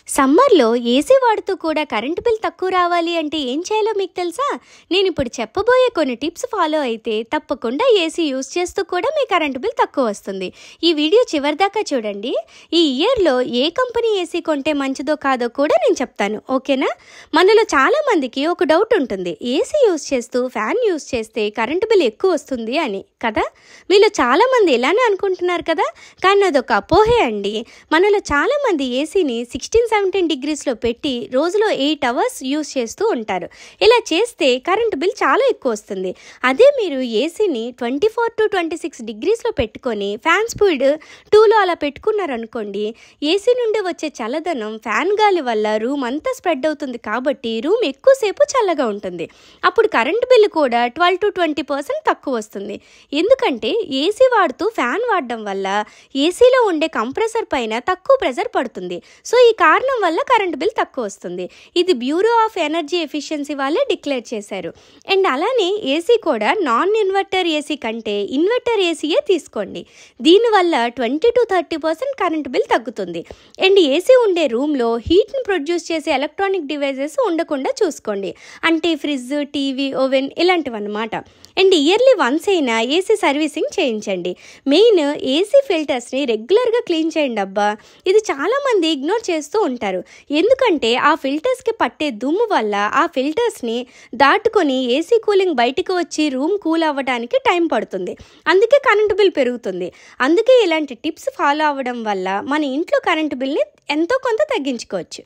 సమ్మర్లో ఏసీ వాడుతూ కూడా కరెంటు బిల్ తక్కువ రావాలి అంటే ఏం చేయాలో మీకు తెలుసా? నేను ఇప్పుడు చెప్పబోయే కొన్ని టిప్స్ ఫాలో అయితే తప్పకుండా ఏసీ యూజ్ చేస్తూ కూడా మీ కరెంటు బిల్ తక్కువ వస్తుంది. ఈ వీడియో చివరిదాకా చూడండి. ఈ ఇయర్లో ఏ కంపెనీ ఏసీ కొంటే మంచిదో కాదో కూడా నేను చెప్తాను, ఓకేనా? మనలో చాలామందికి ఒక డౌట్ ఉంటుంది, ఏసీ యూజ్ చేస్తూ ఫ్యాన్ యూజ్ చేస్తే కరెంటు బిల్ ఎక్కువ వస్తుంది అని కదా. మీలో చాలామంది ఇలానే అనుకుంటున్నారు కదా, కానీ అదొక అపోహే అండి. మనలో చాలామంది ఏసీని 16-17 డిగ్రీస్లో పెట్టి రోజులో 8 అవర్స్ యూజ్ చేస్తూ ఉంటారు. ఇలా చేస్తే కరెంటు బిల్ చాలా ఎక్కువ వస్తుంది. అదే మీరు ఏసీని 24-26 డిగ్రీస్లో పెట్టుకొని ఫ్యాన్ స్పీడ్ 2లో అలా పెట్టుకున్నారనుకోండి, ఏసీ నుండి వచ్చే చల్లదనం ఫ్యాన్ గాలి వల్ల రూమ్ అంతా స్ప్రెడ్ అవుతుంది కాబట్టి రూమ్ ఎక్కువసేపు చల్లగా ఉంటుంది. అప్పుడు కరెంటు బిల్లు కూడా 12-20% తక్కువ వస్తుంది. ఎందుకంటే ఏసీ వాడుతూ ఫ్యాన్ వాడడం వల్ల ఏసీలో ఉండే కంప్రెసర్ పైన తక్కువ ప్రెజర్ పడుతుంది. సో ఈ కారణం వల్ల కరెంట్ బిల్ తక్కువ వస్తుంది. ఇది బ్యూరో ఆఫ్ ఎనర్జీ ఎఫిషియన్సీ వాళ్ళే డిక్లేర్ చేశారు. అండ్ అలానే ఏసీ కూడా నాన్ ఇన్వర్టర్ ఏసీ కంటే ఇన్వర్టర్ ఏసీయే తీసుకోండి. దీనివల్ల 20-30% కరెంట్ బిల్ తగ్గుతుంది. అండ్ ఏసీ ఉండే రూమ్లో హీట్ని ప్రొడ్యూస్ చేసే ఎలక్ట్రానిక్ డివైజెస్ ఉండకుండా చూసుకోండి, అంటే ఫ్రిడ్జ్, టీవీ, ఓవెన్ ఇలాంటివన్నమాట. అండ్ ఇయర్లీ వన్స్ అయినా ఏసీ సర్వీసింగ్ చేయించండి. మెయిన్ ఏసీ ఫిల్టర్స్ని రెగ్యులర్గా క్లీన్ చేయండి అబ్బా. ఇది చాలామంది ఇగ్నోర్ చేస్తూ ఉంటారు. ఎందుకంటే ఆ ఫిల్టర్స్కి పట్టే దుమ్ము వల్ల ఆ ఫిల్టర్స్ని దాటుకొని ఏసీ కూలింగ్ బయటకు వచ్చి రూమ్ కూల్ అవ్వడానికి టైం పడుతుంది. అందుకే కరెంటు బిల్ పెరుగుతుంది. అందుకే ఇలాంటి టిప్స్ ఫాలో అవ్వడం వల్ల మన ఇంట్లో కరెంటు బిల్ని ఎంతో కొంత తగ్గించుకోవచ్చు.